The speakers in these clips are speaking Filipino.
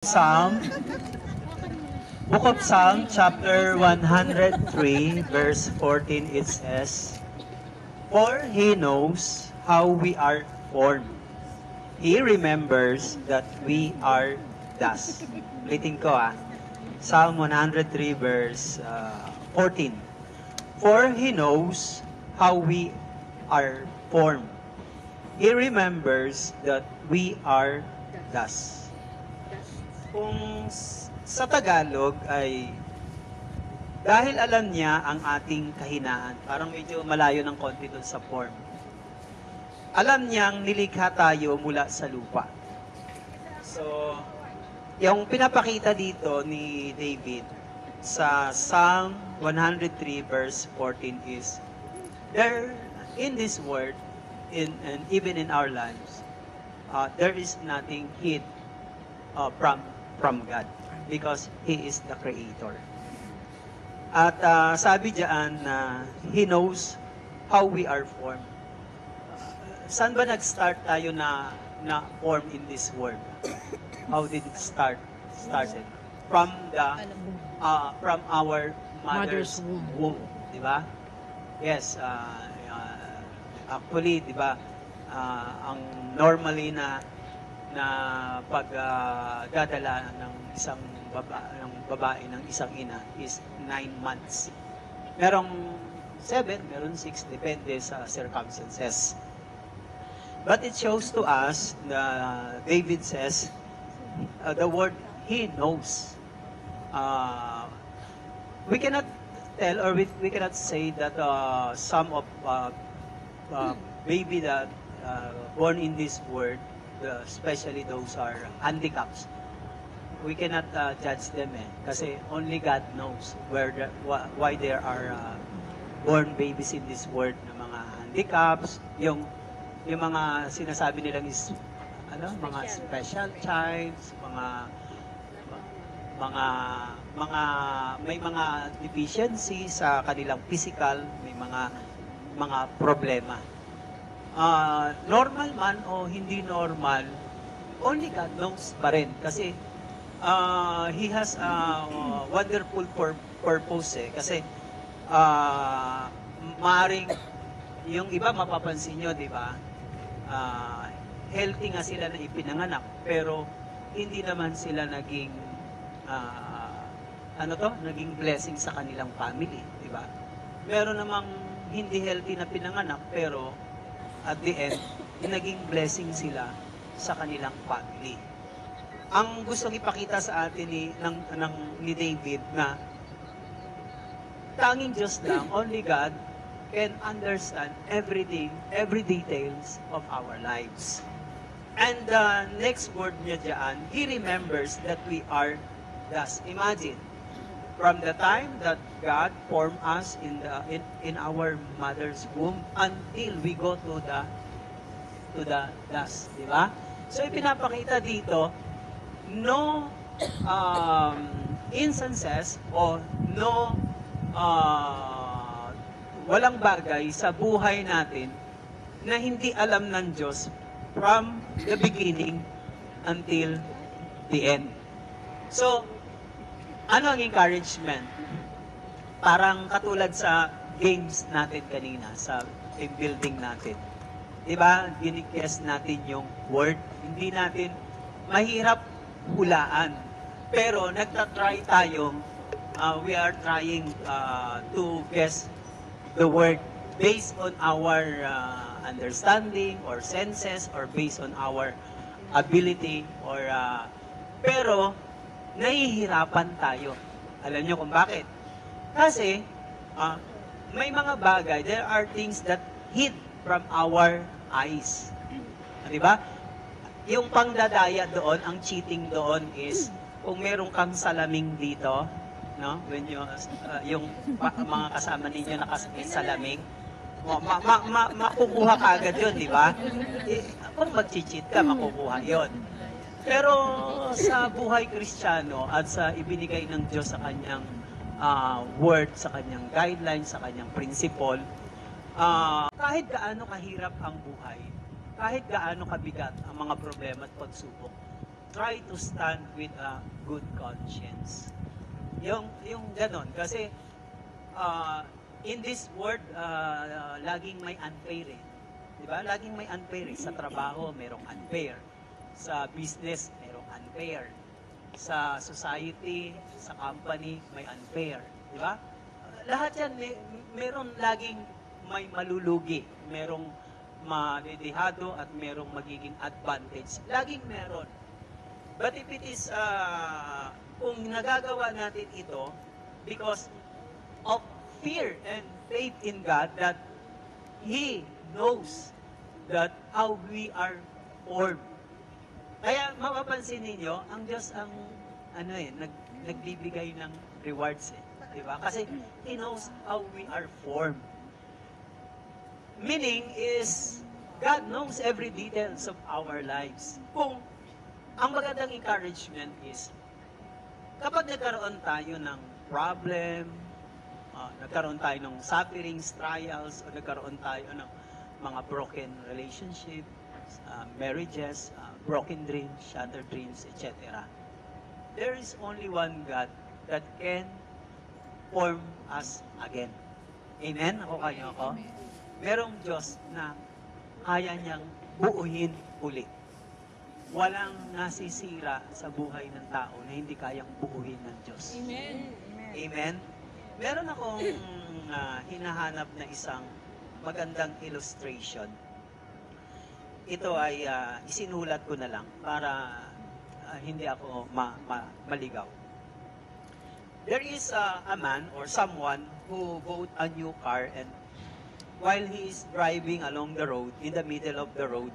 Psalm, Book of Psalm, chapter 103, verse 14, it says, "For He knows how we are formed. He remembers that we are dust." Ulitin ko Psalm 103, verse 14. "For He knows how we are formed. He remembers that we are dust." Kung sa Tagalog ay dahil alam niya ang ating kahinaan, parang medyo malayo ng konti dun sa form. Alam niyang nilikha tayo mula sa lupa. So, yung pinapakita dito ni David sa Psalm 103 verse 14 is, there in this world, and even in our lives, there is nothing hid from God because He is the Creator. At sabi diyan na He knows how we are formed. Saan ba nag-start tayo na form in this world? How did it started? From our mother's womb, di ba? Yes, actually, di ba? Ang normally na pagdadala ng isang babae ng isang ina is 9 months. Merong 7, meron 6, depende sa circumstances. But it shows to us, David says, the word He knows. We cannot tell or we cannot say that some of baby that born in this world, especially those are handicaps, we cannot judge them kasi only God knows why there are born babies in this world na mga handicaps, yung mga sinasabi nilang is mga special childs, may mga deficiency sa kanilang physical, may mga problema. Normal man o hindi normal, only God knows pa rin. Kasi He has a wonderful purpose Kasi maaring yung iba mapapansin nyo, di ba? Healthy nga sila na ipinanganak, pero hindi naman sila naging naging blessing sa kanilang family, di ba? Meron namang hindi healthy na pinanganak, pero at the end, naging blessing sila sa kanilang family. Ang gustong ipakita sa atin ni David na tanging Diyos lang, only God, can understand everything, every details of our lives. And the next word niya dyan, He remembers that we are dust. Imagine, from the time that God formed us in our mother's womb until we go to the dust, di ba? So ipinapakita dito, no instances o no walang bagay sa buhay natin na hindi alam ng Diyos from the beginning until the end. So, ano ang encouragement? Parang katulad sa games natin kanina, sa team building natin. Diba? Ginikest natin yung word. Hindi natin mahirap hulaan. Pero nagtatry tayong, we are trying to guess the word based on our understanding or senses or based on our ability or pero nahihirapan tayo. Alam niyo kung bakit? Kasi may mga bagay, there are things that hid from our eyes. Di ba? Yung pangdadaya doon, ang cheating doon is kung meron kang salaming dito, no? When you yung mga kasama ninyo nakasakit salaming, makukuha ka agad 'yon, di ba? Kung mag-cheat ka, makukuha 'yon. Pero sa buhay Kristiyano at sa ibinigay ng Diyos sa kanyang word, sa kanyang guidelines, sa kanyang principle, kahit gaano kahirap ang buhay, kahit gaano kabigat ang mga problema at pagsubok, try to stand with a good conscience. Yung ganon. Kasi, in this world, laging may unfair eh. Diba? Laging may unfair eh. Sa trabaho, merong unfair. Sa business, merong unfair. Sa society, sa company, may unfair. Diba? Lahat yan, meron laging may malulugi. Merong madidihado at merong magiging advantage. Laging meron. But if it is, kung nagagawa natin ito, because of fear and faith in God, that He knows that how we are formed. Kaya mapapansin ninyo, ang Diyos ang nagbibigay ng rewards eh. Diba? Kasi He knows how we are formed. Meaning is, God knows every details of our lives. Kung ang magandang encouragement is, kapag nagkaroon tayo ng problem, nagkaroon tayo ng sufferings, trials, o nagkaroon tayo ng mga broken relationship, marriages, broken dreams, shattered dreams, etc. There is only one God that can form us again. Amen? Ako kayo ako? Merong Diyos na kaya niyang buuhin ulit. Walang nasisira sa buhay ng tao na hindi kayang buuhin ng Diyos. Amen. Amen? Meron akong hinahanap na isang magandang illustration. Ito ay isinulat ko na lang para hindi ako maligaw. There is a man or someone who bought a new car, and while he is driving along the road, in the middle of the road,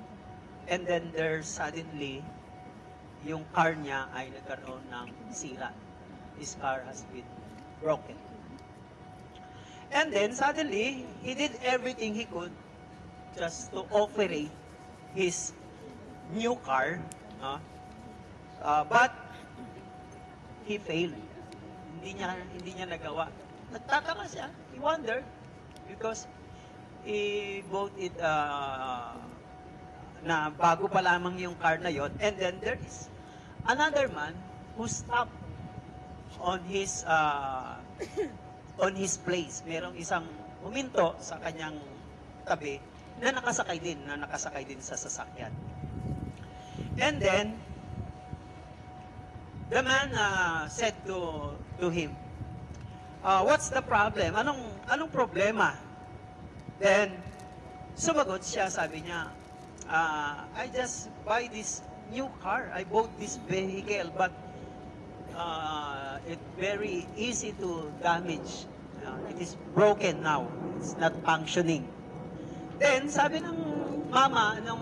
and then there suddenly, yung car niya ay nagkaroon ng sira. His car has been broken. And then suddenly, he did everything he could just to operate his new car, but he failed. Hindi niya nagawa. Nagtataka siya. He wondered because he bought it na bago pa lamang yung car na yon, and then there is another man who stopped on his place. Merong isang huminto sa kanyang tabi na nakasakay din sa sasakyan. And then the man said to him, what's the problem? Anong problema? Then sumagot siya, sabi niya, I just buy this new car. I bought this vehicle, but it's very easy to damage. It is broken now. It's not functioning. Then, sabi ng mama, ng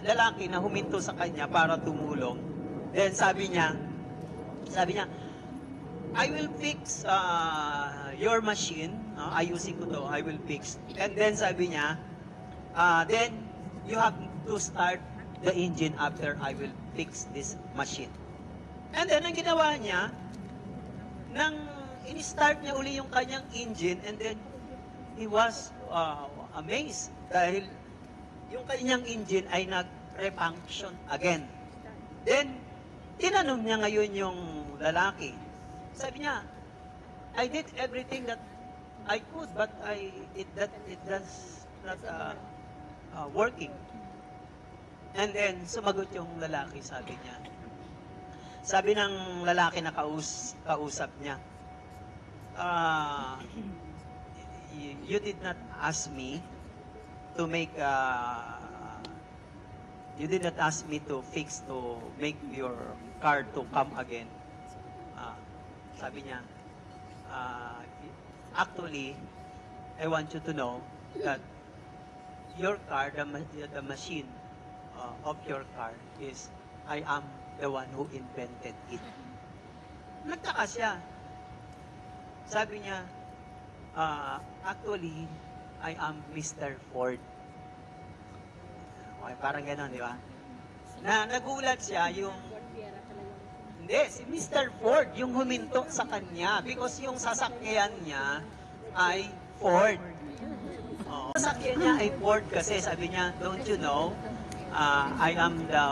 lalaki na huminto sa kanya para tumulong, then sabi niya, I will fix your machine. Ayusin ko to, I will fix. And then sabi niya, then you have to start the engine after I will fix this machine. And then, ang ginawa niya, nang in-start niya uli yung kanyang engine, and then he was amazed dahil yung kanyang engine ay nag-refunction again. Then, tinanong niya ngayon yung lalaki. Sabi niya, I did everything that I could, but it does not working. And then, sumagot yung lalaki, sabi niya. Sabi ng lalaki na kausap niya, you did not ask me to make, you did not ask me to make your car to come again. Sabi niya, actually, I want you to know that your car, the machine of your car is, I am the one who invented it. Nagtaka siya. Sabi niya, actually, I am Mr. Ford. Okay, parang gano'n, di ba? Nagulat siya yung... Hindi, si Mr. Ford, yung huminto sa kanya because yung sasakyan niya ay Ford. Sasakyan niya ay Ford kasi sabi niya, don't you know, I am the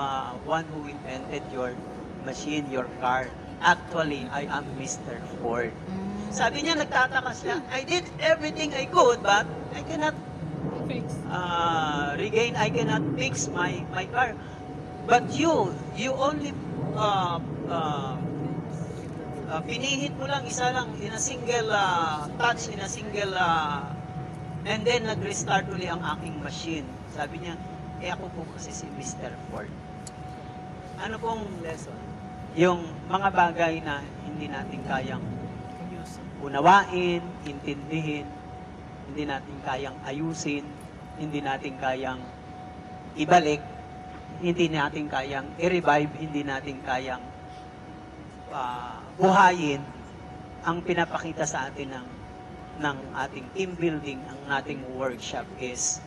one who invented your machine, your car. Actually, I am Mr. Ford. Sabi niya, nagtataka siya, I did everything I could, but I cannot I cannot fix my car. But you only pinihit mo lang, isa lang, in a single touch, in a single, and then nag-restart uli ang aking machine. Sabi niya, ako po kasi si Mr. Ford. Ano pong lesson? Yung mga bagay na hindi natin kayang unawain, intindihin, hindi natin kayang ayusin, hindi natin kayang ibalik, hindi natin kayang i-revive, hindi natin kayang buhayin. Ang pinapakita sa atin ng ating team building, ang ating workshop is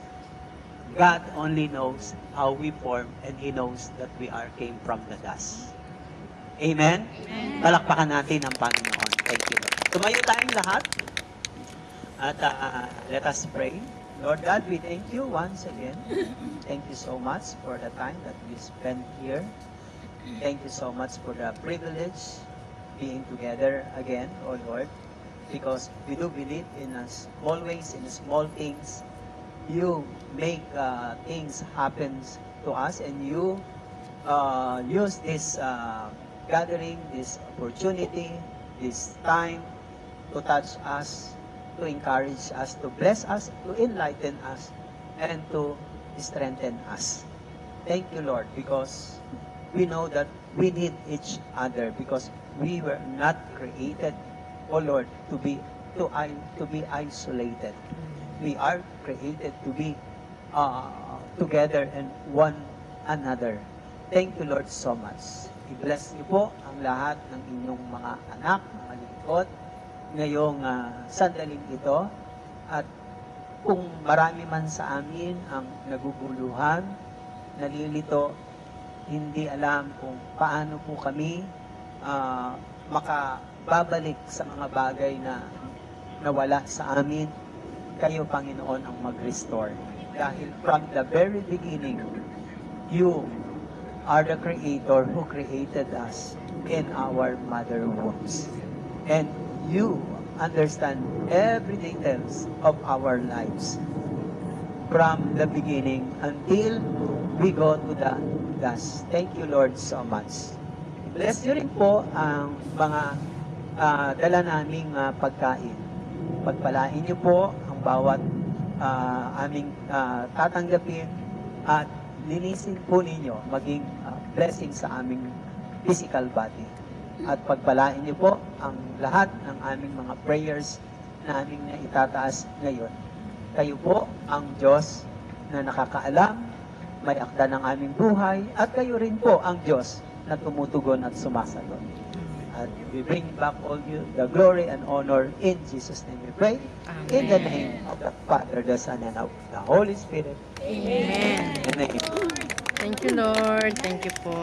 God only knows how we form and He knows that we came from the dust. Amen? Palakpakan natin ang Panginoon. Thank you, Lord. Tumayo tayong lahat at let us pray. Lord God, we thank you once again. Thank you so much for the time that we spent here. Thank you so much for the privilege being together again, oh Lord, because we do believe in small ways, in small things. You make things happen to us, and you use this gathering, this opportunity, this time to touch us, to encourage us, to bless us, to enlighten us, and to strengthen us. Thank you, Lord, because we know that we need each other, because we were not created, oh Lord, to be isolated. We are created to be together and one another. Thank you, Lord, so much. I-bless niyo po ang lahat ng inyong mga anak, mga lingkod, ngayong sandaling ito. At kung marami man sa amin ang naguguluhan, nalilito, hindi alam kung paano po kami makababalik sa mga bagay na nawala sa amin, kayo, Panginoon, ang mag-restore. Dahil from the very beginning, you are the Creator who created us in our mother wombs. And you understand every details of our lives from the beginning until we go to the dust. Thank you, Lord, so much. Bless niyo rin po ang mga dala naming pagkain. Pagpalain niyo po ang bawat aming tatanggapin at linisin po ninyo maging blessing sa aming physical body. At pagpalain niyo po ang lahat ng aming mga prayers na aming na itataas ngayon. Kayo po ang Diyos na nakakaalam, may akda ng aming buhay, at kayo rin po ang Diyos na tumutugon at sumasagot. At we bring back all you the glory and honor in Jesus' name we pray. Amen. In the name of the Father, the Son, and of the Holy Spirit. Amen. Amen. Thank you, Lord. Thank you po.